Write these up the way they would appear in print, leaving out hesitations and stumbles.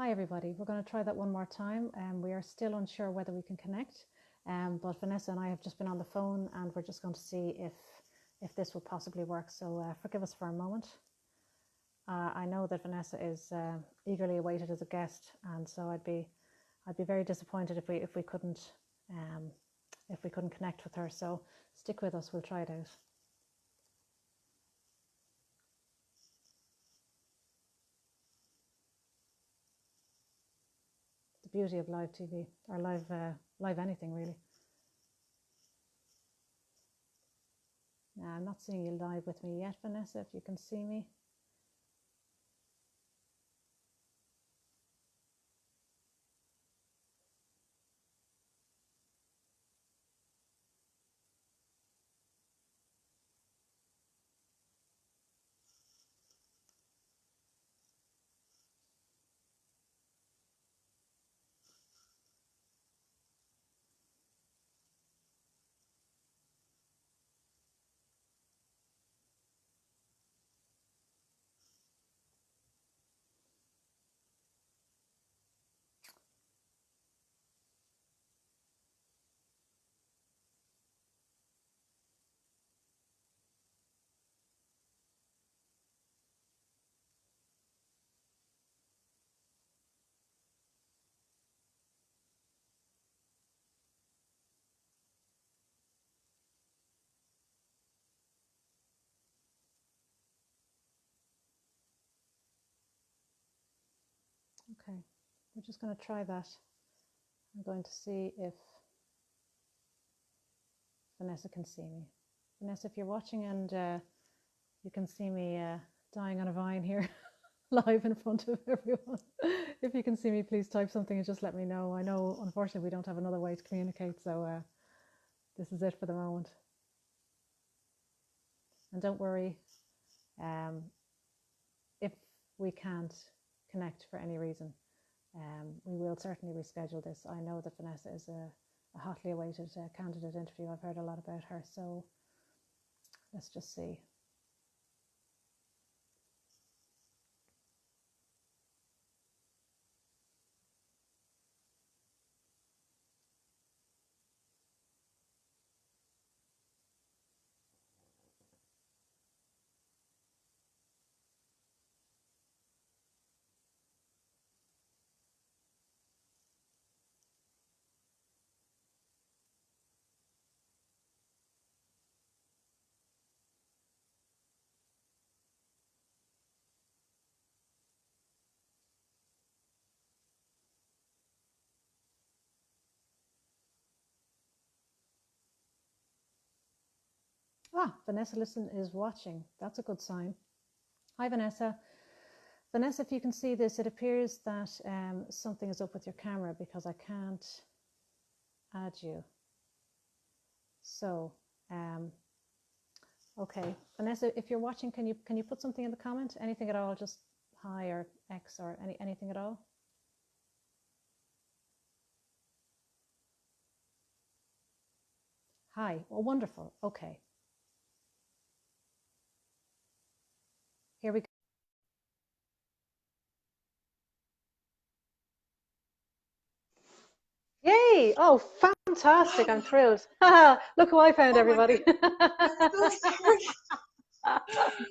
Hi everybody, we're going to try that one more time. We are still unsure whether we can connect, but Vanessa and I have just been on the phone and we're just going to see if this will possibly work. So forgive us for a moment. I know that Vanessa is eagerly awaited as a guest, and so I'd be very disappointed if we couldn't connect with her. So stick with us, we'll try it out. The beauty of live TV or live anything really. I'm not seeing you live with me yet, Vanessa, if you can see me. Okay, we're just going to try that. I'm going to see if Vanessa can see me. Vanessa, if you're watching and you can see me dying on a vine here live in front of everyone, if you can see me, please type something and just let me know. I know, unfortunately, we don't have another way to communicate, so this is it for the moment. And don't worry, if we can't connect for any reason, we will certainly reschedule this. I know that Vanessa is a hotly awaited candidate interview. I've heard a lot about her, so let's just see. Vanessa Liston is watching. That's a good sign. Hi, Vanessa. Vanessa, if you can see this, it appears that something is up with your camera because I can't add you. So, okay, Vanessa, if you're watching, can you put something in the comment? Anything at all? Just hi or X or anything at all? Hi. Well, wonderful. Okay. Here we go. Yay! Oh, fantastic. I'm thrilled. Look who I found, everybody. I'm so sorry. Oh,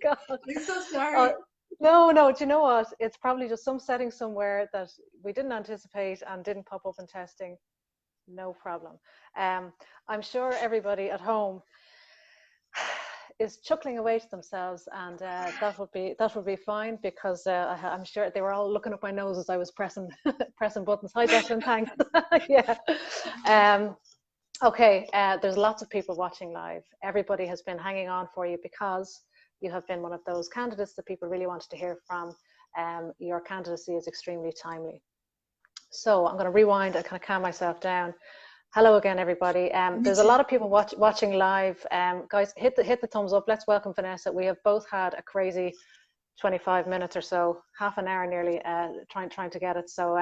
God. I'm so sorry. No, do you know what? It's probably just some setting somewhere that we didn't anticipate and didn't pop up in testing. No problem. I'm sure everybody at home is chuckling away to themselves, and that would be fine because I'm sure they were all looking up my nose as I was pressing buttons. Hi, Declan, thanks. Yeah. Okay, there's lots of people watching live. Everybody has been hanging on for you because you have been one of those candidates that people really wanted to hear from. Your candidacy is extremely timely. So I'm going to rewind and kind of calm myself down. Hello again, everybody. There's a lot of people watching live. Guys, hit the thumbs up. Let's welcome Vanessa. We have both had a crazy 25 minutes or so, half an hour nearly, trying to get it. So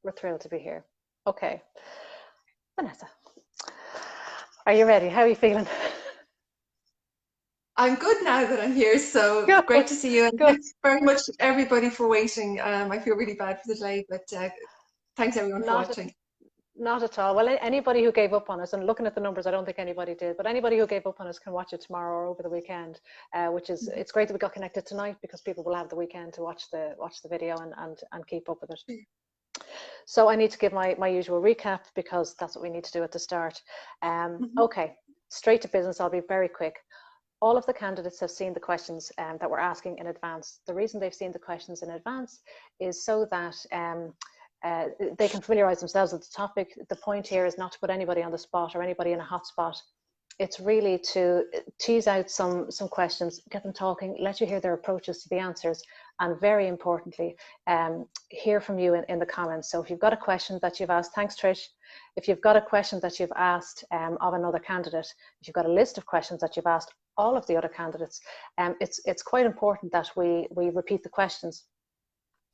we're thrilled to be here. Okay, Vanessa, are you ready? How are you feeling? I'm good now that I'm here, so Good, great to see you. And good. thanks very much, everybody, for waiting. I feel really bad for the delay, but thanks everyone for Not watching. not at all. Well, anybody who gave up on us, and looking at the numbers, I don't think anybody did, but anybody who gave up on us can watch it tomorrow or over the weekend, which is, it's great that we got connected tonight because people will have the weekend to watch the video and keep up with it. So I need to give my usual recap because that's what we need to do at the start. Okay, straight to business. I'll be very quick. All of the candidates have seen the questions that we're asking in advance. The reason they've seen the questions in advance is so that they can familiarize themselves with the topic. The point here is not to put anybody on the spot or anybody in a hot spot. It's really to tease out some questions, get them talking, let you hear their approaches to the answers, and very importantly, hear from you in the comments. So if you've got a question that you've asked, thanks Trish. If you've got a question that you've asked of another candidate, if you've got a list of questions that you've asked all of the other candidates, it's quite important that we repeat the questions.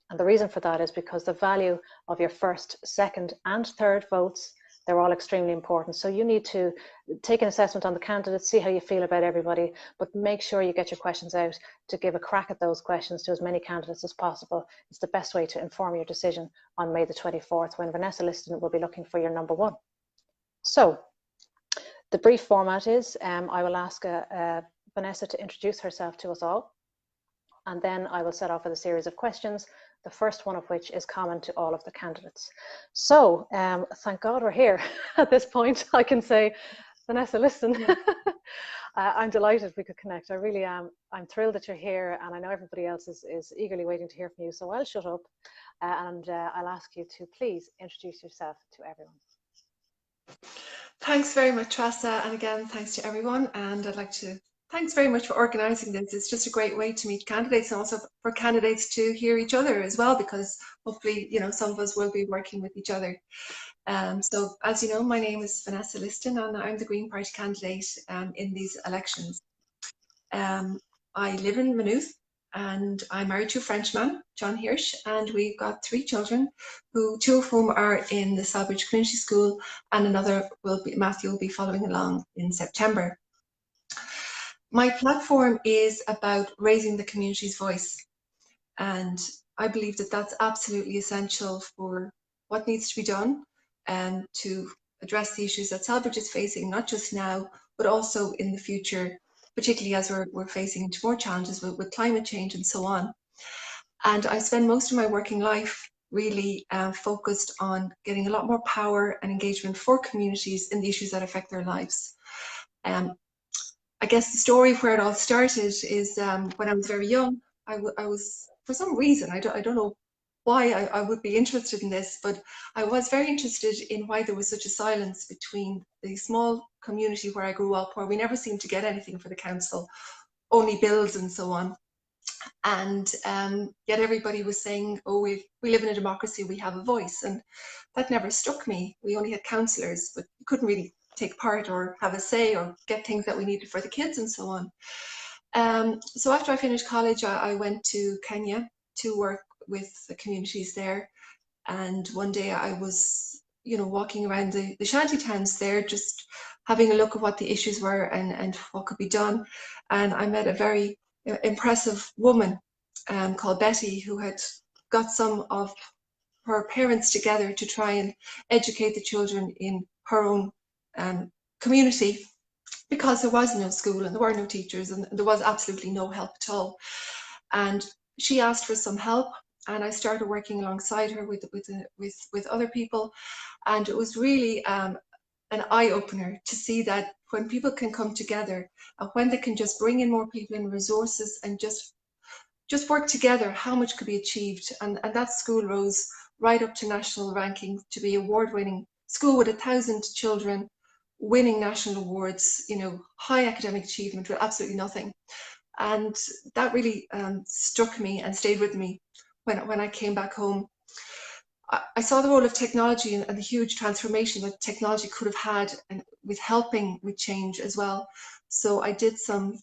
And the reason for that is because the value of your first, second, and third votes, they're all extremely important. So you need to take an assessment on the candidates, see how you feel about everybody, but make sure you get your questions out to give a crack at those questions to as many candidates as possible. It's the best way to inform your decision on May the 24th, when Vanessa Liston will be looking for your number one. So the brief format is, I will ask Vanessa to introduce herself to us all, and then I will set off with a series of questions, the first one of which is common to all of the candidates. So thank God we're here at this point. I can say, Vanessa, listen, yeah. I'm delighted we could connect. I really am. I'm thrilled that you're here, and I know everybody else is eagerly waiting to hear from you. So I'll shut up and I'll ask you to please introduce yourself to everyone. Thanks very much, Tressa, and again, thanks to everyone. And I'd like to thanks very much for organising this. It's just a great way to meet candidates, and also for candidates to hear each other as well, because hopefully, you know, some of us will be working with each other. So, as you know, my name is Vanessa Liston, and I'm the Green Party candidate in these elections. I live in Maynooth, and I'm married to a Frenchman, John Hirsch, and we've got 3 children, two of whom are in the Sawbridge Community School, and another Matthew will be following along in September. My platform is about raising the community's voice, and I believe that that's absolutely essential for what needs to be done to address the issues that Sawbridge is facing, not just now, but also in the future, particularly as we're facing into more challenges with climate change and so on. And I spend most of my working life really focused on getting a lot more power and engagement for communities in the issues that affect their lives. I guess the story where it all started is when I was very young. I was, for some reason, I don't know why I would be interested in this, but I was very interested in why there was such a silence between the small community where I grew up, where we never seemed to get anything for the council, only bills and so on. And yet everybody was saying, oh, we live in a democracy, we have a voice. And that never struck me. We only had councillors, but you couldn't really take part or have a say or get things that we needed for the kids and so on. So after I finished college, I went to Kenya to work with the communities there. And one day I was, you know, walking around the shanty towns there, just having a look at what the issues were and what could be done. And I met a very impressive woman called Betty, who had got some of her parents together to try and educate the children in her own community, because there was no school and there were no teachers and there was absolutely no help at all. And she asked for some help, and I started working alongside her with other people, and it was really an eye-opener to see that when people can come together and when they can just bring in more people and resources and just work together, how much could be achieved. And that school rose right up to national ranking to be award-winning school with 1,000 children winning national awards, you know, high academic achievement with absolutely nothing. And that really struck me and stayed with me when I came back home. I saw the role of technology and the huge transformation that technology could have had and with helping with change as well. So I did some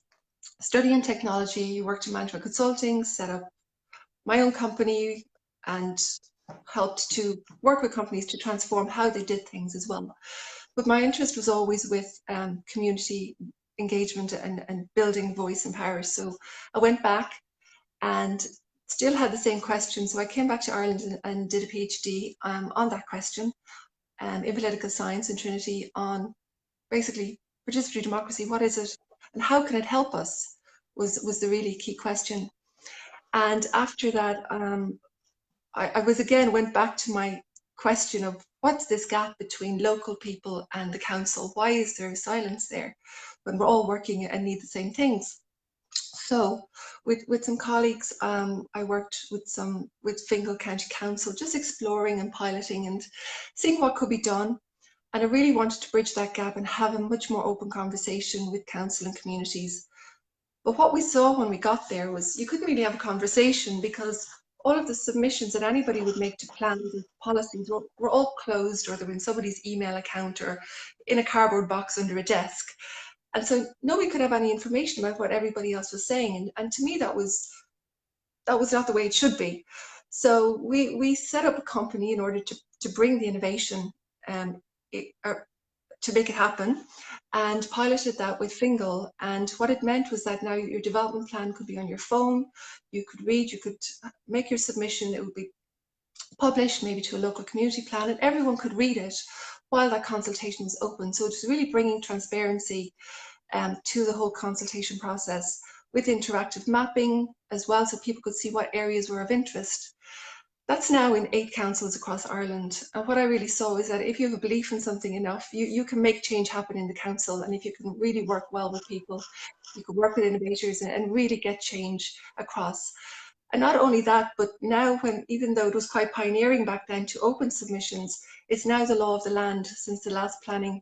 study in technology, worked in management consulting, set up my own company, and helped to work with companies to transform how they did things as well. But my interest was always with community engagement and building voice in parish. So I went back and still had the same question. So I came back to Ireland and did a PhD on that question in political science in Trinity on basically participatory democracy. What is it and how can it help us was the really key question. And after that, I was again went back to my question of what's this gap between local people and the council? Why is there silence there when we're all working and need the same things? So with some colleagues, I worked with Fingal County Council, just exploring and piloting and seeing what could be done. And I really wanted to bridge that gap and have a much more open conversation with council and communities. But what we saw when we got there was you couldn't really have a conversation because all of the submissions that anybody would make to plans and policies were all closed, or they were in somebody's email account or in a cardboard box under a desk. And so nobody could have any information about what everybody else was saying. And to me, that was not the way it should be. So we set up a company in order to bring the innovation to make it happen, and piloted that with Fingal. And what it meant was that now your development plan could be on your phone, you could read, you could make your submission, it would be published maybe to a local community plan, and everyone could read it while that consultation was open. So it's really bringing transparency to the whole consultation process with interactive mapping as well, so people could see what areas were of interest. That's now in 8 councils across Ireland. And what I really saw is that if you have a belief in something enough, you can make change happen in the council. And if you can really work well with people, you can work with innovators and really get change across. And not only that, but now even though it was quite pioneering back then to open submissions, it's now the law of the land since the last Planning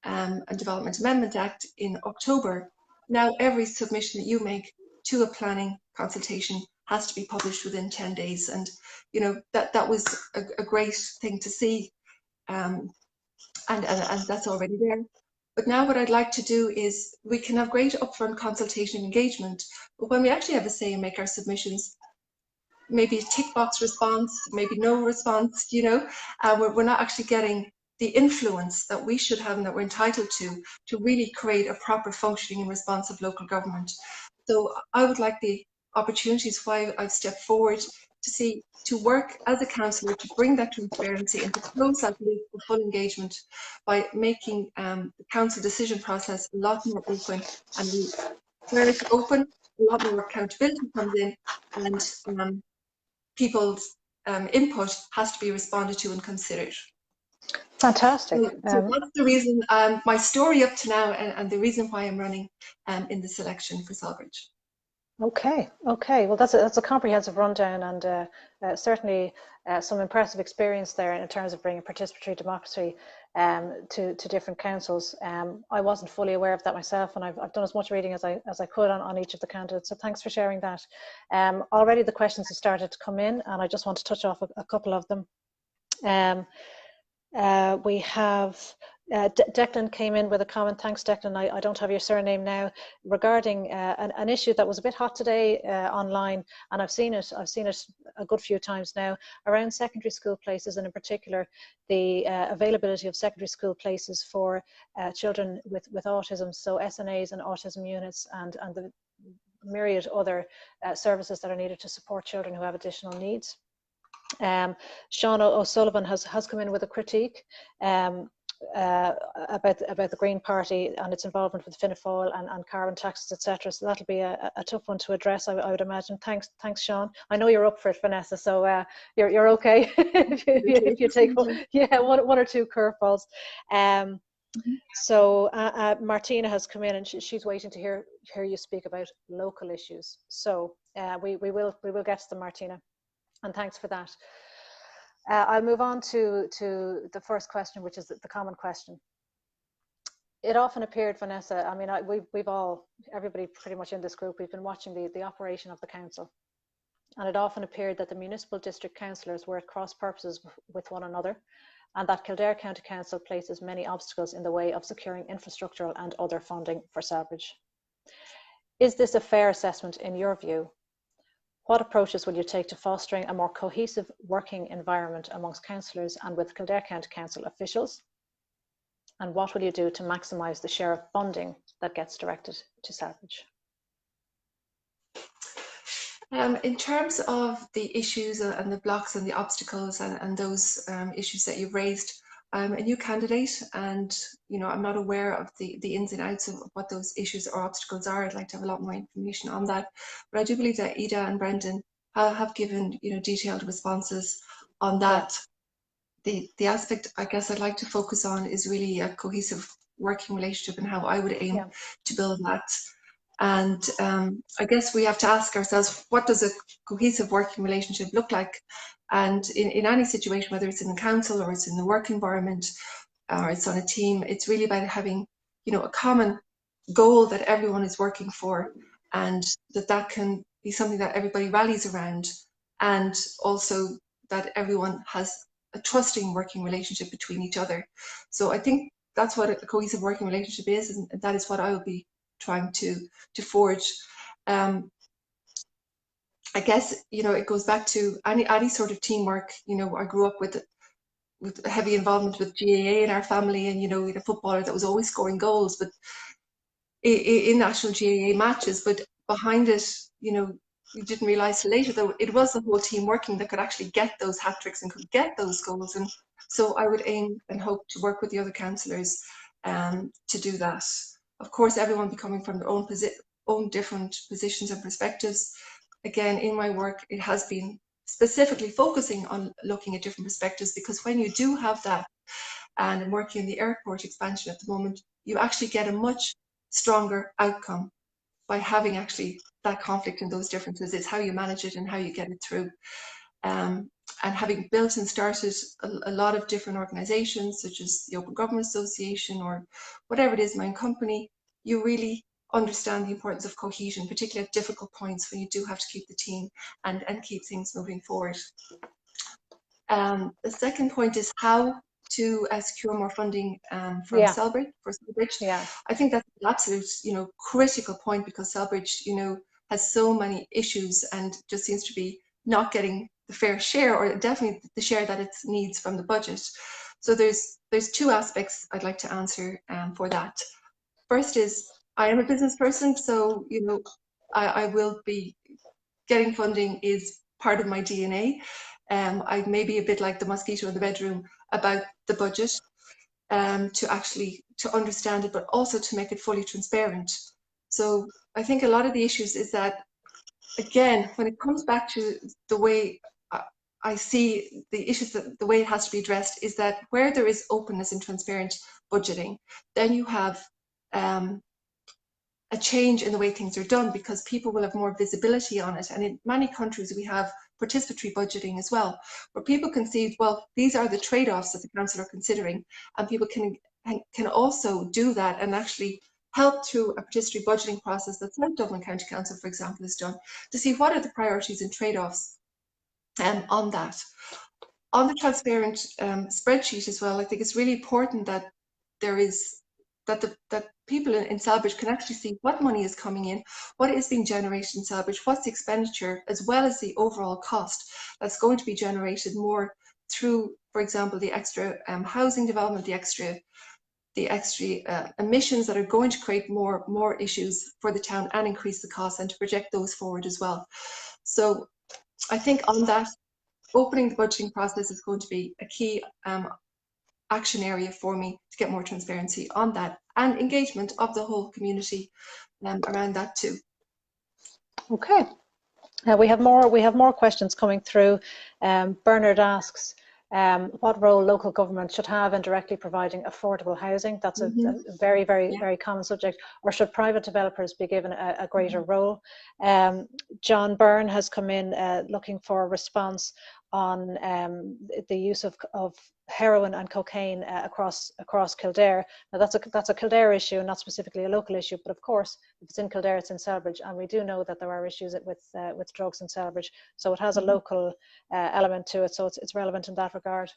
and Development Amendment Act in October. Now every submission that you make to a planning consultation has to be published within 10 days. And you know, that was a great thing to see, and that's already there. But now what I'd like to do is we can have great upfront consultation and engagement, but when we actually have a say and make our submissions, maybe a tick box response, maybe no response, you know, we're not actually getting the influence that we should have and that we're entitled to really create a proper functioning and responsive local government. So I would like the opportunities why I've stepped forward to work as a councillor to bring that transparency and to close that loop of full engagement by making the council decision process a lot more open. And where it's open, a lot more accountability comes in, and people's input has to be responded to and considered. Fantastic. So that's the reason, my story up to now, and the reason why I'm running in this election for Salbridge. Okay. Well, that's a comprehensive rundown, and certainly some impressive experience there in terms of bringing participatory democracy to different councils. I wasn't fully aware of that myself, and I've done as much reading as I could on each of the candidates. So thanks for sharing that. Already the questions have started to come in, and I just want to touch off a couple of them. We have Declan came in with a comment. Thanks, Declan. I don't have your surname now, regarding an issue that was a bit hot today online, and I've seen it a good few times now, around secondary school places, and in particular the availability of secondary school places for children with autism, so SNAs and autism units, and the myriad other services that are needed to support children who have additional needs. Sean O'Sullivan has come in with a critique about the Green Party and its involvement with Fianna Fáil and carbon taxes, etc. So that'll be a tough one to address, I would imagine. Thanks, Sean. I know you're up for it, Vanessa. So you're okay if you take one or two curveballs. So Martina has come in, and she's waiting to hear you speak about local issues. So we will get to them, Martina. And thanks for that. I'll move on to the first question, which is the common question. It often appeared, Vanessa, I mean, everybody pretty much in this group, we've been watching the operation of the council. And it often appeared that the municipal district councillors were at cross purposes with one another, and that Kildare County Council places many obstacles in the way of securing infrastructural and other funding for Salbridge. Is this a fair assessment in your view? What approaches will you take to fostering a more cohesive working environment amongst councillors and with Kildare County Council officials? And what will you do to maximise the share of funding that gets directed to Selbridge? In terms of the issues and the blocks and the obstacles and those issues that you've raised, I'm a new candidate, and I'm not aware of the ins and outs of what those issues or obstacles are. I'd like to have a lot more information on that. But I do believe that Ida and Brendan have given detailed responses on that. Yeah. The aspect I guess I'd like to focus on is really a cohesive working relationship and how I would aim to build that. And I guess we have to ask ourselves, what does a cohesive working relationship look like? And in any situation, whether it's in the council or it's in the work environment or it's on a team, it's really about having, a common goal that everyone is working for, and that can be something that everybody rallies around, and also that everyone has a trusting working relationship between each other. So I think that's what a cohesive working relationship is, and that is what I will be trying to forge. I guess it goes back to any sort of teamwork. I grew up with heavy involvement with GAA in our family, and we had a footballer that was always scoring goals, but in national GAA matches. But behind it, we didn't realise later that it was the whole team working that could actually get those hat tricks and could get those goals. And so I would aim and hope to work with the other councillors to do that. Of course, everyone be coming from their own different positions and perspectives. Again, in my work, it has been specifically focusing on looking at different perspectives, because when you do have that, and I'm working in the airport expansion at the moment, you actually get a much stronger outcome by having actually that conflict and those differences. It's how you manage it and how you get it through. And having built and started a lot of different organisations, such as the Open Government Association or whatever it is, my own company, you really understand the importance of cohesion, particularly at difficult points when you do have to keep the team and keep things moving forward. The second point is how to secure more funding from Selbridge, for Selbridge. Yeah. I think that's an absolute, critical point, because Selbridge, has so many issues and just seems to be not getting the fair share, or definitely the share that it needs from the budget. So there's two aspects I'd like to answer for that. First is, I am a business person, so I will be getting funding is part of my DNA. I may be a bit like the mosquito in the bedroom about the budget, to understand it, but also to make it fully transparent. So I think a lot of the issues is that, again, when it comes back to the way I see the issues, that the way it has to be addressed is that where there is openness and transparent budgeting, then you have a change in the way things are done, because people will have more visibility on it. And in many countries we have participatory budgeting as well, where people can see, well, these are the trade-offs that the council are considering, and people can also do that and actually help through a participatory budgeting process that South Dublin County Council, for example, has done, to see what are the priorities and trade-offs on that. On the transparent spreadsheet as well, I think it's really important that there is that people in Selbridge can actually see what money is coming in, what is being generated in Selbridge, what's the expenditure, as well as the overall cost that's going to be generated more through, for example, the extra housing development, the extra emissions that are going to create more issues for the town and increase the costs, and to project those forward as well. So I think on that, opening the budgeting process is going to be a key action area for me to get more transparency on that, and engagement of the whole community around that too. Okay. We have more questions coming through. Bernard asks, what role local government should have in directly providing affordable housing? That's a very, very, very common subject. Or should private developers be given a greater role? John Byrne has come in looking for a response on the use of heroin and cocaine across Kildare. Now that's a Kildare issue, not specifically a local issue, but of course if it's in Kildare, it's in Selbridge, and we do know that there are issues with drugs in Selbridge, so it has a local element to it, so it's relevant in that regard.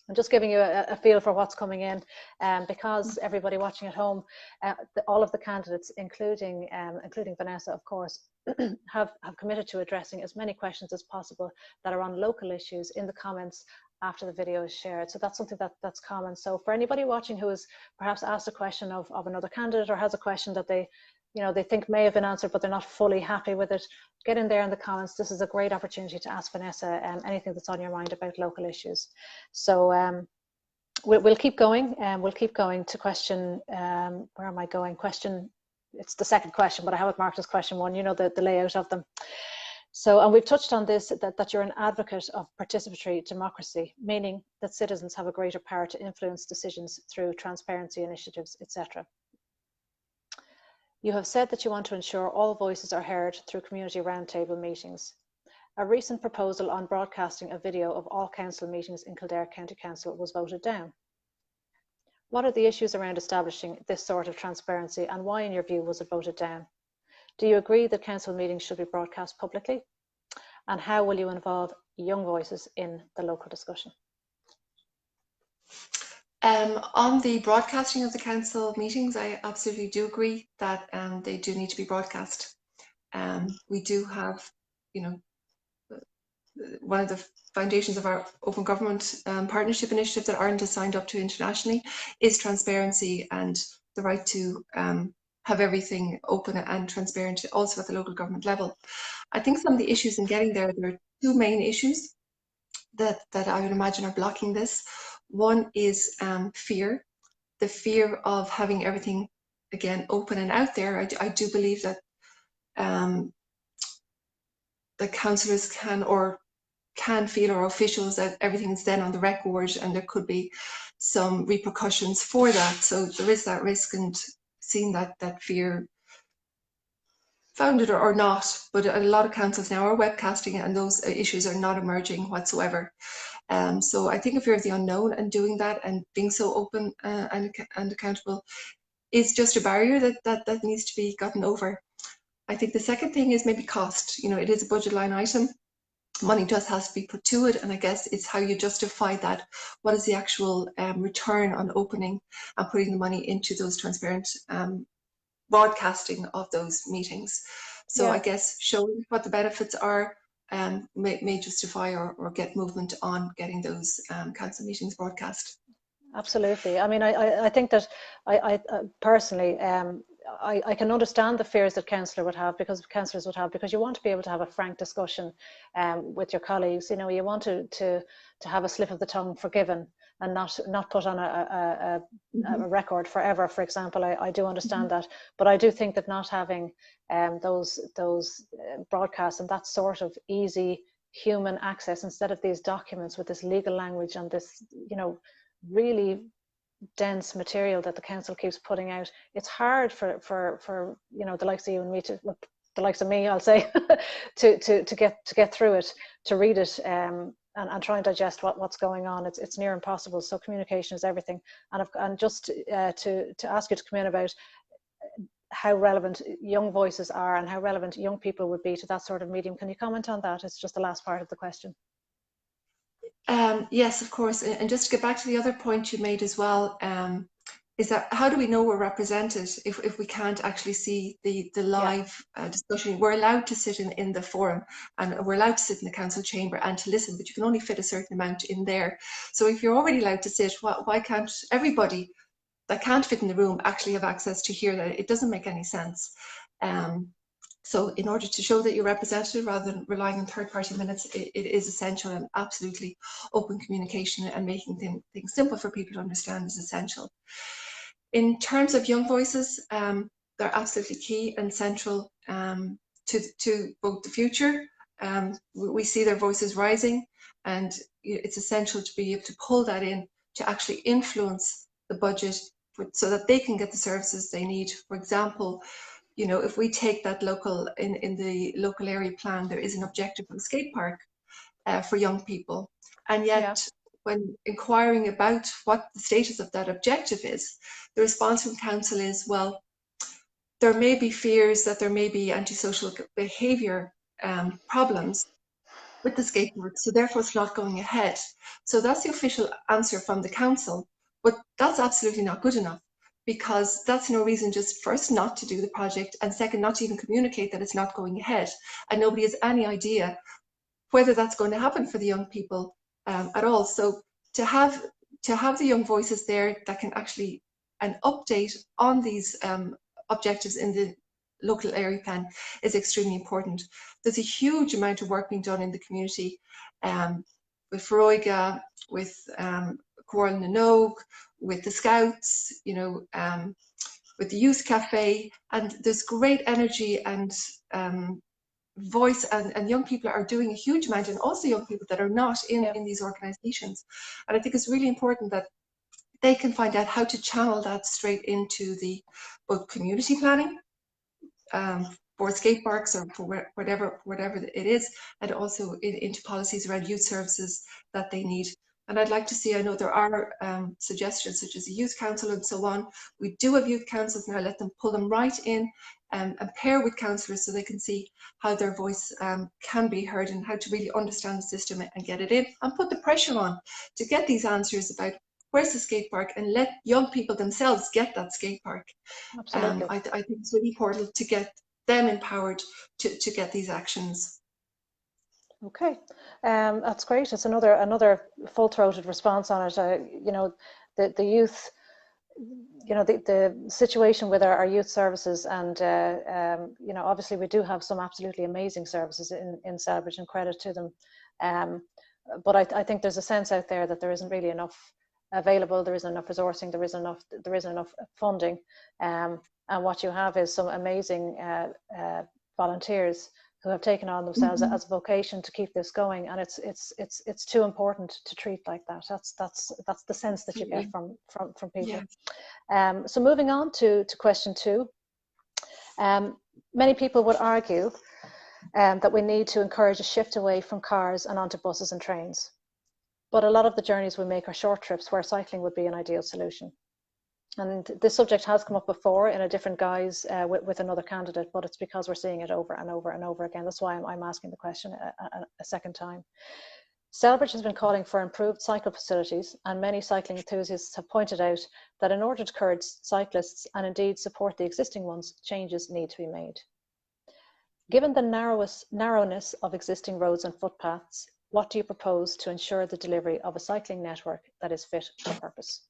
I'm just giving you a feel for what's coming in, because everybody watching at home, all of the candidates, including Vanessa, of course, have committed to addressing as many questions as possible that are on local issues in the comments after the video is shared. So that's something that's common. So for anybody watching who has perhaps asked a question of another candidate, or has a question that they think may have been answered, but they're not fully happy with it, get in there in the comments. This is a great opportunity to ask Vanessa anything that's on your mind about local issues. So we'll keep going, and we'll keep going to question, where am I going? Question, it's the second question, but I have it marked as question 1, the layout of them. So, and we've touched on this, that you're an advocate of participatory democracy, meaning that citizens have a greater power to influence decisions through transparency initiatives, etc. You have said that you want to ensure all voices are heard through community roundtable meetings. A recent proposal on broadcasting a video of all council meetings in Kildare County Council was voted down. What are the issues around establishing this sort of transparency, and why, in your view, was it voted down? Do you agree that council meetings should be broadcast publicly? And how will you involve young voices in the local discussion? On the broadcasting of the council meetings, I absolutely do agree that they do need to be broadcast. We do have, one of the foundations of our open government partnership initiative that Ireland has signed up to internationally is transparency and the right to have everything open and transparent, also at the local government level. I think some of the issues in getting there are 2 main issues that I would imagine are blocking this. One is fear, the fear of having everything, again, open and out there. I do believe that the councillors can feel, or officials, that everything is then on the record, and there could be some repercussions for that. So there is that risk, and seeing that fear, founded or not, but a lot of councils now are webcasting, and those issues are not emerging whatsoever. So I think a fear of the unknown, and doing that and being so open and accountable is just a barrier that needs to be gotten over. I think the second thing is maybe cost. It is a budget line item. Money just has to be put to it, and I guess it's how you justify that. What is the actual return on opening and putting the money into those transparent broadcasting of those meetings? So I guess showing what the benefits are may justify or get movement on getting those council meetings broadcast. Absolutely. I mean, I think that I personally, I can understand the fears that councillors would have, because you want to be able to have a frank discussion with your colleagues. You want to have a slip of the tongue forgiven, and not put on a record forever, for example. I do understand that, but I do think that not having those broadcasts and that sort of easy human access, instead of these documents with this legal language and this, really dense material that the council keeps putting out, it's hard for the likes of you and me the likes of me, I'll say, to get through it, to read it, and try and digest what's going on. It's near impossible. So communication is everything. And just to ask you to come in about how relevant young voices are and how relevant young people would be to that sort of medium. Can you comment on that? It's just the last part of the question. Yes, of course. And just to get back to the other point you made as well, is that how do we know we're represented if we can't actually see the live discussion? We're allowed to sit in the forum, and we're allowed to sit in the council chamber and to listen, but you can only fit a certain amount in there. So if you're already allowed to sit, why can't everybody that can't fit in the room actually have access to hear that? It doesn't make any sense. So in order to show that you're represented, rather than relying on third-party minutes, it is essential, and absolutely open communication and making things simple for people to understand is essential. In terms of young voices, they're absolutely key and central to both the future. We see their voices rising, and it's essential to be able to pull that in to actually influence the budget so that they can get the services they need. For example, if we take that in the local area plan, there is an objective for the skate park for young people. And yet, when inquiring about what the status of that objective is, the response from council is, well, there may be fears that there may be antisocial behaviour problems with the skate park, so therefore it's not going ahead. So that's the official answer from the council, but that's absolutely not good enough, because that's no reason just first not to do the project, and second not to even communicate that it's not going ahead, and nobody has any idea whether that's going to happen for the young people at all. So to have the young voices there that can actually an update on these objectives in the local area plan is extremely important. There's a huge amount of work being done in the community with Feroiga, with Coral Nanogue, with the Scouts, you know, with the Youth Cafe, and there's great energy and voice, and young people are doing a huge amount, and also young people that are not in these organizations. And I think it's really important that they can find out how to channel that straight into the both community planning for skate parks or for whatever it is, and also into policies around youth services that they need. And I'd like to see, I know there are suggestions such as a youth council and so on. We do have youth councils now, let them pull them right in and pair with councillors so they can see how their voice can be heard and how to really understand the system and get it in, and put the pressure on to get these answers about where's the skate park, and let young people themselves get that skate park. Absolutely. I think it's really important to get them empowered to get these actions. Okay, that's great. It's another full-throated response on it. You know, the youth, you know, the situation with our youth services, and you know, obviously we do have some absolutely amazing services in Celbridge, and credit to them. But I think there's a sense out there that there isn't really enough available. There isn't enough resourcing. There isn't enough funding. And what you have is some amazing volunteers who have taken on themselves as a vocation to keep this going, and it's too important to treat like that. That's the sense that you get from people. Yeah. So moving on to question 2, many people would argue that we need to encourage a shift away from cars and onto buses and trains. But a lot of the journeys we make are short trips where cycling would be an ideal solution. And this subject has come up before in a different guise with another candidate, but it's because we're seeing it over and over and over again. That's why I'm asking the question a second time. Celbridge has been calling for improved cycle facilities, and many cycling enthusiasts have pointed out that in order to encourage cyclists and indeed support the existing ones, changes need to be made. Given the narrowness of existing roads and footpaths, what do you propose to ensure the delivery of a cycling network that is fit for purpose?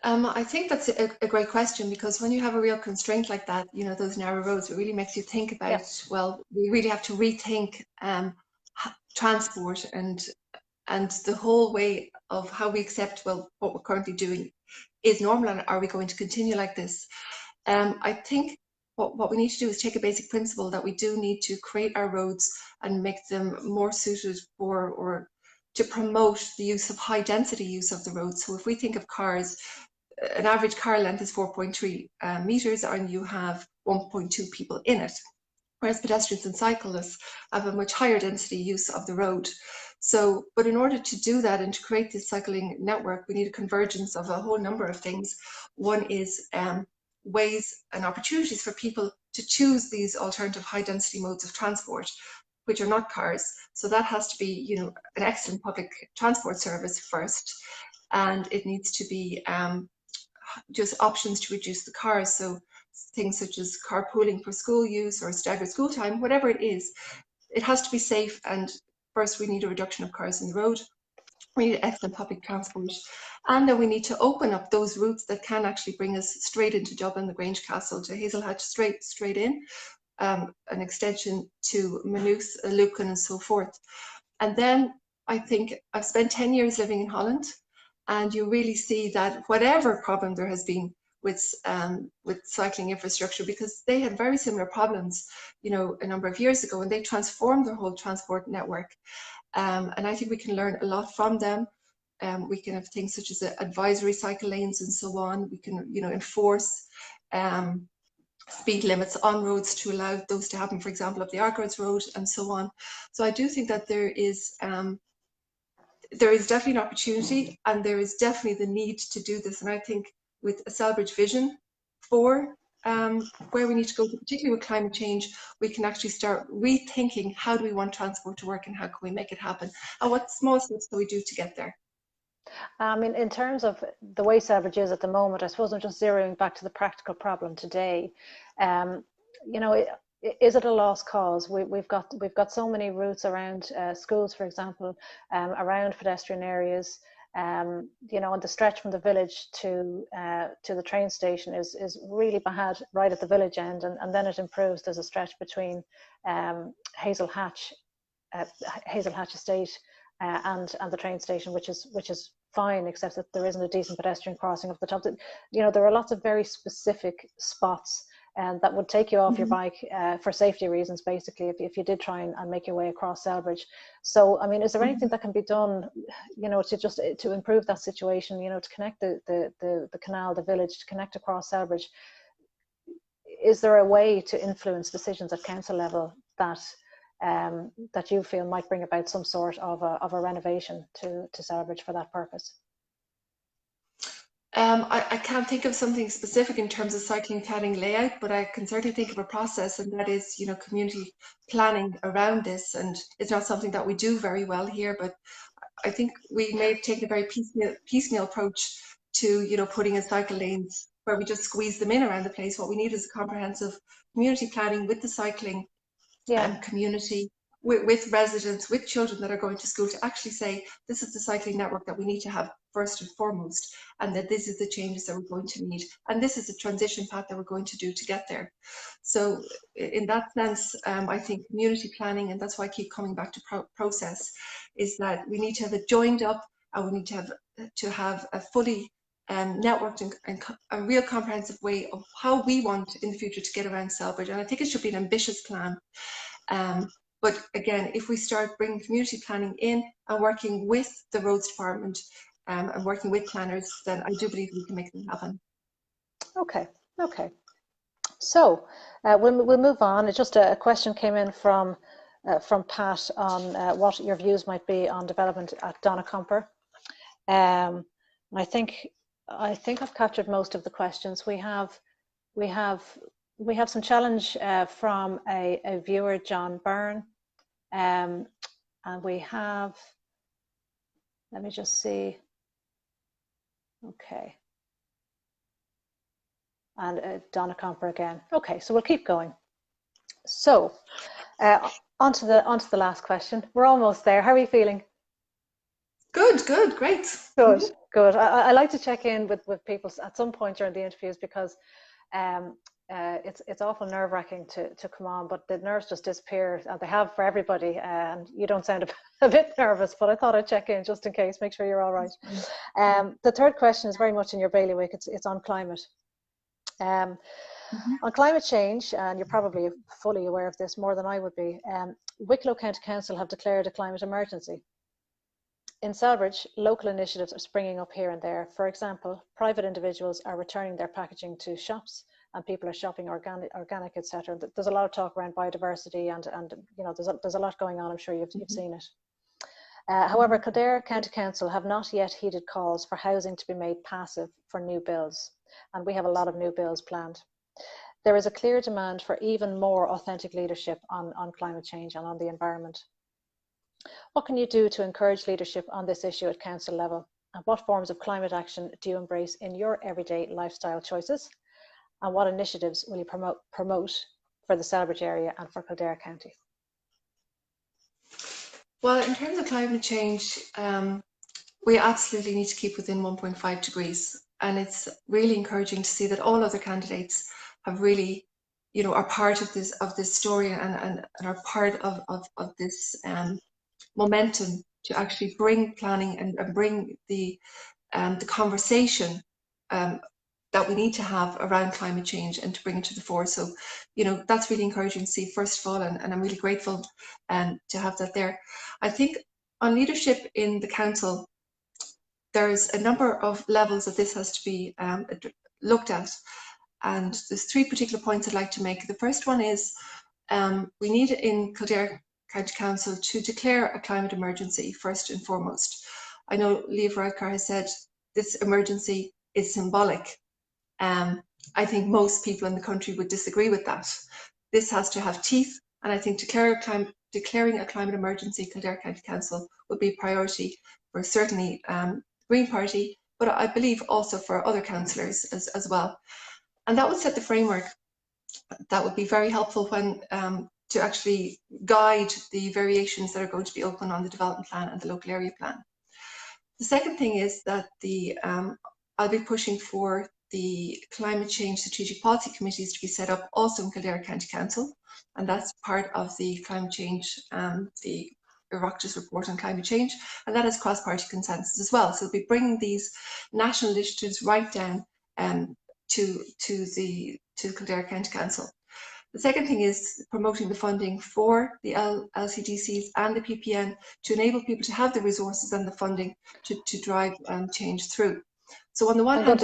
I think that's a great question, because when you have a real constraint like that, you know, those narrow roads, it really makes you think about, well, we really have to rethink transport and the whole way of how we accept, well, what we're currently doing is normal, and are we going to continue like this? I think what we need to do is take a basic principle that we do need to create our roads and make them more suited for, or to promote the use of high density use of the roads. So if we think of cars, an average car length is 4.3 meters, and you have 1.2 people in it, whereas pedestrians and cyclists have a much higher density use of the road. So, but in order to do that and to create this cycling network, we need a convergence of a whole number of things. One is ways and opportunities for people to choose these alternative high density modes of transport, which are not cars. So that has to be, you know, an excellent public transport service first, and it needs to be just options to reduce the cars. So things such as carpooling for school use or staggered school time, whatever it is, it has to be safe. And first we need a reduction of cars in the road. We need excellent public transport. And then we need to open up those routes that can actually bring us straight into Dublin, the Grange Castle, to Hazelhatch, straight in, an extension to Maynooth, Lucan, and so forth. And then I think I've spent 10 years living in Holland, and you really see that whatever problem there has been with cycling infrastructure, because they had very similar problems, you know, a number of years ago, and they transformed their whole transport network. And I think we can learn a lot from them. We can have things such as advisory cycle lanes and so on. We can, you know, enforce speed limits on roads to allow those to happen, for example, up the Argyros Road and so on. So I do think that there is definitely an opportunity, and there is definitely the need to do this. And I think with a Celbridge vision for where we need to go, particularly with climate change, we can actually start rethinking how do we want transport to work and how can we make it happen, and what small steps can we do to get there. I mean, in terms of the way Celbridge is at the moment, I suppose I'm just zeroing back to the practical problem today. You know, is it a lost cause? We've got so many routes around schools, for example, around pedestrian areas. You know, and the stretch from the village to the train station is really bad right at the village end, and then it improves. There's a stretch between Hazel Hatch Estate and the train station, which is fine, except that there isn't a decent pedestrian crossing up the top. You know, there are lots of very specific spots that would take you off your bike for safety reasons, basically, if you did try and make your way across Selbridge. So, I mean, is there anything that can be done, you know, to improve that situation, you know, to connect the canal, the village, to connect across Selbridge? Is there a way to influence decisions at council level that that you feel might bring about some sort of a renovation to Selbridge for that purpose? I can't think of something specific in terms of cycling planning layout, but I can certainly think of a process, and that is, you know, community planning around this. And it's not something that we do very well here, but I think we may have taken a very piecemeal approach to, you know, putting in cycle lanes where we just squeeze them in around the place. What we need is a comprehensive community planning with the cycling community, with residents, with children that are going to school, to actually say, this is the cycling network that we need to have first and foremost, and that this is the changes that we're going to need, and this is the transition path that we're going to do to get there. So in that sense, I think community planning, and that's why I keep coming back to process, is that we need to have it joined up, and we need to have a fully networked and a real comprehensive way of how we want in the future to get around Selbridge. And I think it should be an ambitious plan. But again, if we start bringing community planning in and working with the roads department and working with planners, then I do believe we can make them happen. Okay, okay. So we'll move on. It's just a question came in from Pat on what your views might be on development at Donacomper. I think I've captured most of the questions. We have some challenge from a viewer, John Byrne, and we have, let me just see, okay, and Donacomper again. Okay, so we'll keep going. So onto the last question. We're almost there. How are you feeling? Good, great. Good, good. I like to check in with people at some point during the interviews, because it's awful nerve-wracking to come on, but the nerves just disappear, and they have for everybody, and you don't sound a bit nervous, but I thought I'd check in just in case, make sure you're all right. The third question is very much in your bailiwick. It's on climate. On climate change, and you're probably fully aware of this more than I would be, Wicklow County Council have declared a climate emergency. In Selbridge, local initiatives are springing up here and there. For example, private individuals are returning their packaging to shops, and people are shopping organic, etc. There's a lot of talk around biodiversity, and you know, there's a lot going on. I'm sure you've seen it. However, Kildare County Council have not yet heeded calls for housing to be made passive for new builds, and we have a lot of new builds planned. There is a clear demand for even more authentic leadership on climate change and on the environment. What can you do to encourage leadership on this issue at council level? And what forms of climate action do you embrace in your everyday lifestyle choices? And what initiatives will you promote for the Selbridge area and for Kildare County? Well, in terms of climate change, we absolutely need to keep within 1.5 degrees. And it's really encouraging to see that all other candidates have really, you know, are part of this story and are part of this momentum to actually bring planning and bring the conversation that we need to have around climate change, and to bring it to the fore. So, you know, that's really encouraging to see, first of all, and I'm really grateful to have that there. I think on leadership in the council, there's a number of levels that this has to be looked at, and there's three particular points I'd like to make. The first one is we need in Kildare County Council to declare a climate emergency first and foremost. I know Leah Varadkar has said this emergency is symbolic. I think most people in the country would disagree with that. This has to have teeth, and I think declaring a climate emergency, Kildare County Council, would be a priority for certainly Green Party, but I believe also for other councillors as well. And that would set the framework that would be very helpful when to actually guide the variations that are going to be open on the development plan and the local area plan. The second thing is that I'll be pushing for the Climate Change Strategic Policy Committees to be set up also in Kildare County Council, and that's part of the climate change, the Oireachtas report on climate change, and that has cross-party consensus as well. So we'll be bringing these national initiatives right down to Kildare County Council. The second thing is promoting the funding for the LCDCs and the PPN to enable people to have the resources and the funding to drive change through. So on the one hand,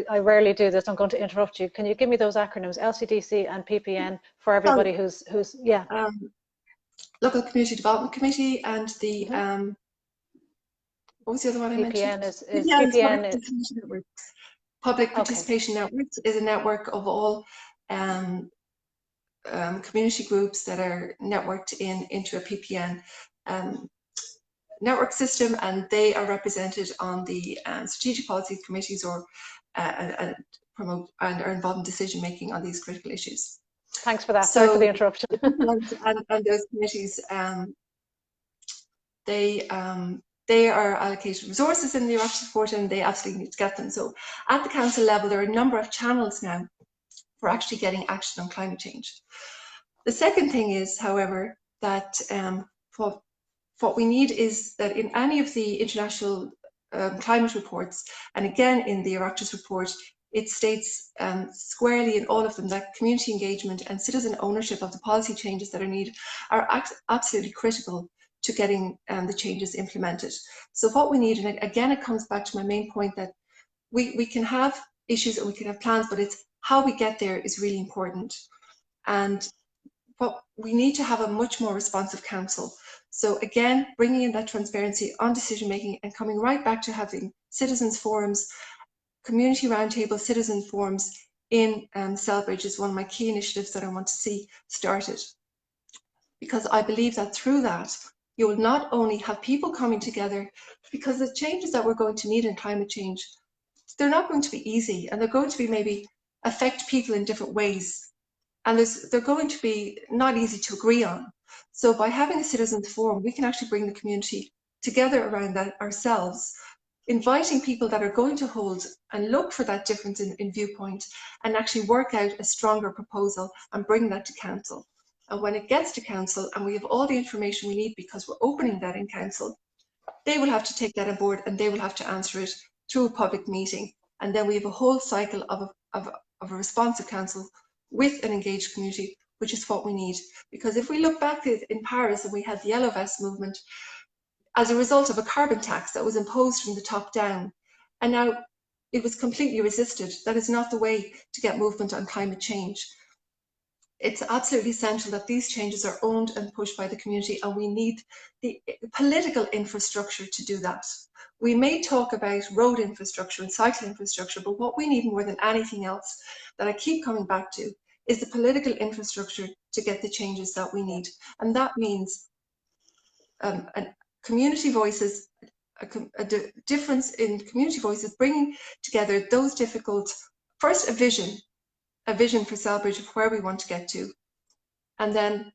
I rarely do this. I'm going to interrupt you. Can you give me those acronyms, LCDC and PPN, for everybody who's yeah. Local Community Development Committee and the what was the other one I mentioned? PPN is Public Participation Networks is a network of all community groups that are networked into a PPN network system, and they are represented on the strategic policy committees or promote and are involved in decision making on these critical issues. Thanks for that. Sorry for the interruption. and those committees, they are allocated resources in the Oireachtas report, and they absolutely need to get them. So at the council level, there are a number of channels now for actually getting action on climate change. The second thing is, however, that what we need is that in any of the international climate reports, and again in the Oireachtas report, it states squarely in all of them that community engagement and citizen ownership of the policy changes that are needed are absolutely critical to getting the changes implemented. So what we need, and again it comes back to my main point, that we can have issues and we can have plans, but it's how we get there is really important. And what we need to have a much more responsive council. So again, bringing in that transparency on decision making and coming right back to having citizens forums, community roundtable citizen forums in Celbridge is one of my key initiatives that I want to see started. Because I believe that through that, you will not only have people coming together, because the changes that we're going to need in climate change, they're not going to be easy, and they're going to be maybe affect people in different ways. And they're going to be not easy to agree on. So by having a citizens forum, we can actually bring the community together around that ourselves, inviting people that are going to hold and look for that difference in viewpoint and actually work out a stronger proposal and bring that to council. And when it gets to council and we have all the information we need because we're opening that in council, they will have to take that on board and they will have to answer it through a public meeting. And then we have a whole cycle of a responsive council with an engaged community, which is what we need. Because if we look back in Paris and we had the Yellow Vest movement as a result of a carbon tax that was imposed from the top down, and now it was completely resisted. That is not the way to get movement on climate change. It's absolutely essential that these changes are owned and pushed by the community, and we need the political infrastructure to do that. We may talk about road infrastructure and cycle infrastructure, but what we need more than anything else that I keep coming back to is the political infrastructure to get the changes that we need. And that means community voices, a difference in community voices, bringing together those difficult, first a vision for Celbridge of where we want to get to, and then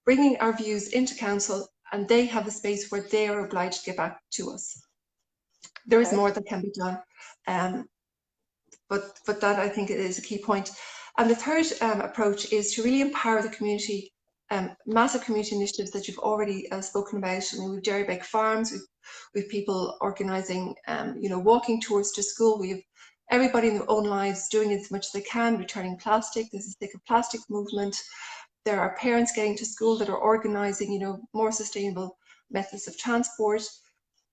bringing our views into council, and they have a space where they are obliged to get back to us. There is more that can be done, but that I think is a key point. And the third approach is to really empower the community, massive community initiatives that you've already spoken about. I mean, we've Jerrybeck Farms, we've people organising, walking tours to school. We have everybody in their own lives doing as much as they can, returning plastic. There's a Stick of Plastic movement. There are parents getting to school that are organising, more sustainable methods of transport.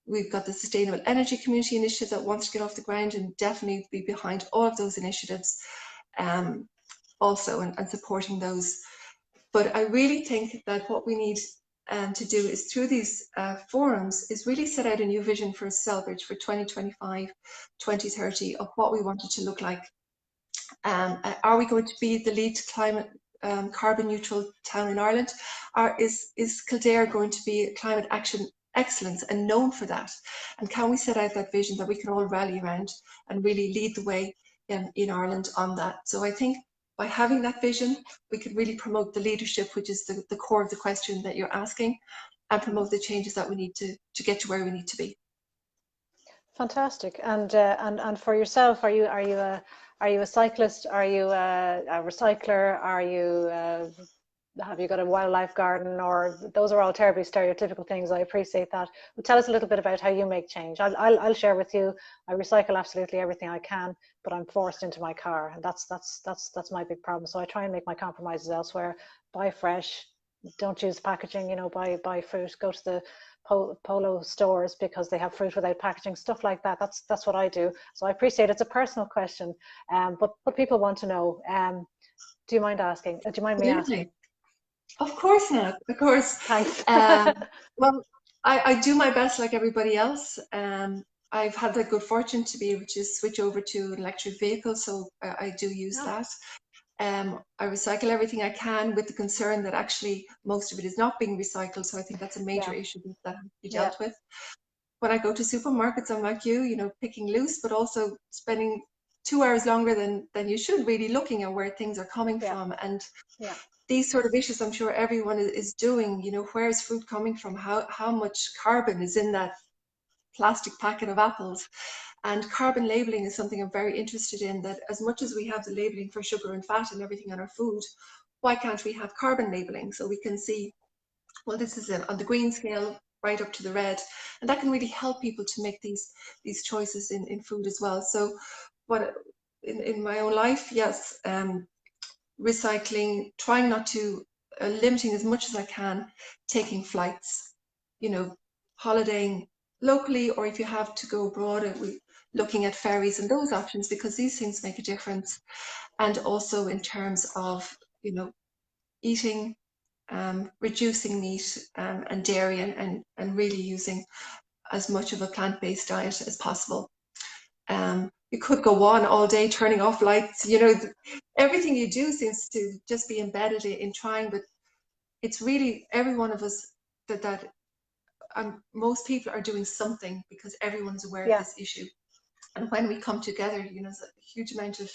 We've got the Sustainable Energy Community Initiative that wants to get off the ground, and definitely be behind all of those initiatives also, and supporting those. But I really think that what we need to do is through these forums is really set out a new vision for Celbridge for 2025, 2030 of what we want it to look like. Are we going to be the lead climate carbon neutral town in Ireland? Or is Kildare going to be a climate action excellence and known for that? And can we set out that vision that we can all rally around and really lead the way in Ireland on that. So I think by having that vision, we could really promote the leadership, which is the core of the question that you're asking, and promote the changes that we need to get to where we need to be. Fantastic. And for yourself, are you a cyclist? Are you a recycler? Are you have you got a wildlife garden? Or those are all terribly stereotypical things. I appreciate that. But tell us a little bit about how you make change. I'll share with you. I recycle absolutely everything I can, but I'm forced into my car, and that's my big problem. So I try and make my compromises elsewhere. Buy fresh. Don't use packaging. You know, buy fruit. Go to the polo stores because they have fruit without packaging, stuff like that. That's what I do. So I appreciate it's a personal question, but people want to know. Do you mind asking? Do you mind me asking? Of course not. Of course. Thanks. Well, I do my best like everybody else. I've had the good fortune to be able to switch over to an electric vehicle, so I do use that. I recycle everything I can, with the concern that actually most of it is not being recycled. So I think that's a major issue that has to be dealt with. When I go to supermarkets, I'm like you know, picking loose, but also spending 2 hours longer than you should, really looking at where things are coming from. And these sort of issues, I'm sure everyone is doing. You know, where is food coming from? How much carbon is in that plastic packet of apples? And carbon labeling is something I'm very interested in, that as much as we have the labeling for sugar and fat and everything on our food, why can't we have carbon labeling so we can see, well, this is on the green scale right up to the red, and that can really help people to make these choices in food as well. So what in my own life, yes, recycling, trying not to, limiting as much as I can, taking flights, you know, holidaying locally, or if you have to go abroad, looking at ferries and those options, because these things make a difference. And also in terms of, you know, eating, reducing meat and dairy, and really using as much of a plant-based diet as possible. You could go on all day turning off lights, you know, everything you do seems to just be embedded in trying, but it's really every one of us that most people are doing something, because everyone's aware of this issue. And when we come together, you know, there's a huge amount of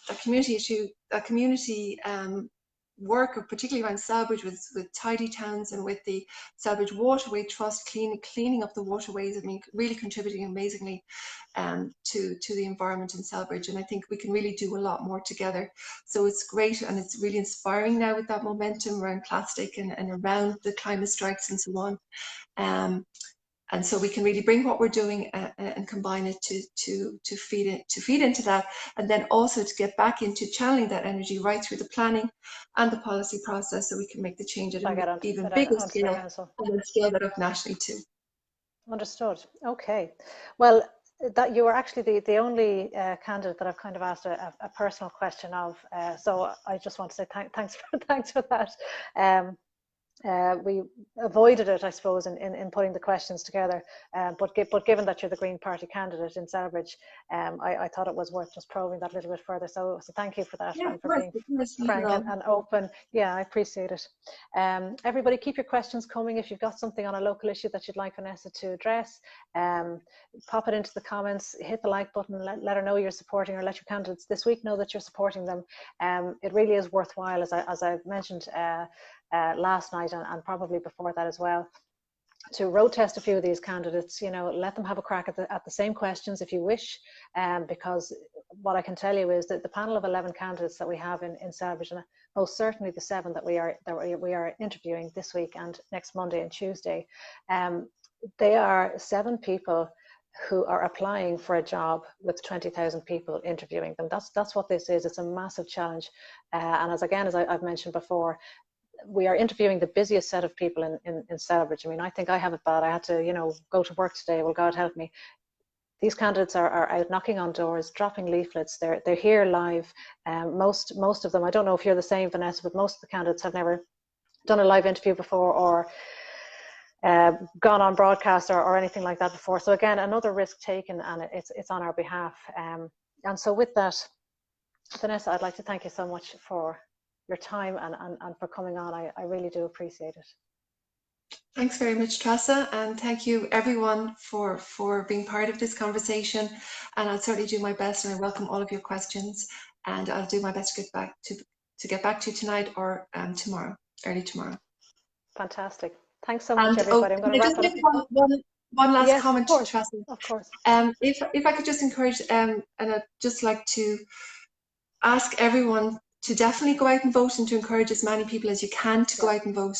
a community issue, a community work, particularly around Selbridge, with Tidy Towns and with the Selbridge Waterway Trust, cleaning up the waterways. I mean, really contributing amazingly to the environment in Selbridge. And I think we can really do a lot more together. So it's great, and it's really inspiring now with that momentum around plastic and around the climate strikes and so on. And so we can really bring what we're doing and combine it to feed into that, and then also to get back into channeling that energy right through the planning and the policy process, so we can make the change at an even bigger scale, and then scale that up nationally too. Understood. Okay. Well, that you are actually the only candidate that I've kind of asked a personal question of. So I just want to say thanks for that. We avoided it, I suppose, in putting the questions together. But given that you're the Green Party candidate in Selbridge, I thought it was worth just probing that a little bit further. So thank you for that, and for being frank and open. Yeah, I appreciate it. Everybody, keep your questions coming. If you've got something on a local issue that you'd like Vanessa to address, pop it into the comments, hit the like button, let her know you're supporting, or let your candidates this week know that you're supporting them. It really is worthwhile, as I've mentioned last night, and probably before that as well, to road test a few of these candidates. You know, let them have a crack at the same questions if you wish, because what I can tell you is that the panel of 11 candidates that we have in Selbridge, and most certainly the 7 that we are interviewing this week and next Monday and Tuesday, they are 7 people who are applying for a job with 20,000 people interviewing them. That's what this is. It's a massive challenge, and as I've mentioned before, we are interviewing the busiest set of people in Selbridge. I mean, I think I have it bad. I had to, you know, go to work today. Well, God help me. These candidates are out knocking on doors, dropping leaflets. They're here live. Most of them, I don't know if you're the same, Vanessa, but most of the candidates have never done a live interview before, or gone on broadcast or anything like that before. So again, another risk taken, and it's on our behalf. And so with that, Vanessa, I'd like to thank you so much for your time and for coming on. I really do appreciate it. Thanks very much, Tressa, and thank you everyone for being part of this conversation. And I'll certainly do my best, and I welcome all of your questions. And I'll do my best to get back to you tonight or tomorrow, early tomorrow. Fantastic. Thanks so much, And everybody. I'm going to can I wrap just it up. make one last Yes, of comment, course. Tressa? Of course. If I could just encourage, and I'd just like to ask everyone to definitely go out and vote, and to encourage as many people as you can to go out and vote,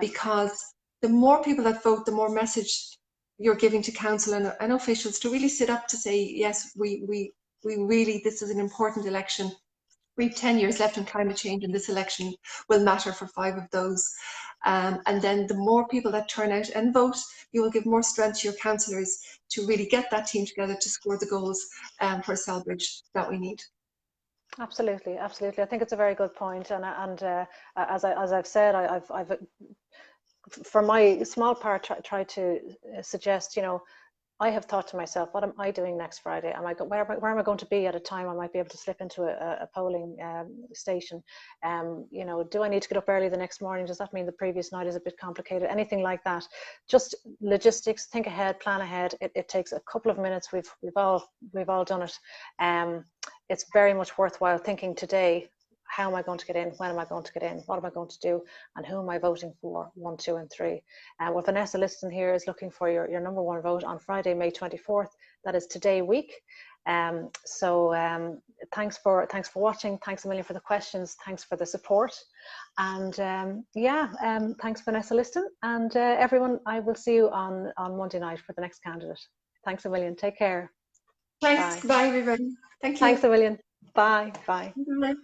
because the more people that vote, the more message you're giving to council and officials to really sit up to say, yes, we really, this is an important election. We have 10 years left on climate change, and this election will matter for 5 of those. And then the more people that turn out and vote, you will give more strength to your councillors to really get that team together to score the goals for Celbridge that we need. Absolutely, absolutely. I think it's a very good point, and as I've said, I've for my small part tried to suggest, you know, I have thought to myself, what am I doing next Friday? Where am I going to be at a time I might be able to slip into a polling station? You know, do I need to get up early the next morning? Does that mean the previous night is a bit complicated? Anything like that? Just logistics. Think ahead, plan ahead. It takes a couple of minutes. We've all done it. It's very much worthwhile thinking today. How am I going to get in? When am I going to get in? What am I going to do? And who am I voting for? 1, 2, and 3. Well, Vanessa Liston here is looking for your number 1 vote on Friday, May 24th. That is today week. Thanks for watching. Thanks a million for the questions. Thanks for the support. And thanks, Vanessa Liston. And everyone, I will see you on Monday night for the next candidate. Thanks a million. Take care. Thanks. Bye, everybody. Thank you. Thanks a million. Bye. Bye. Bye.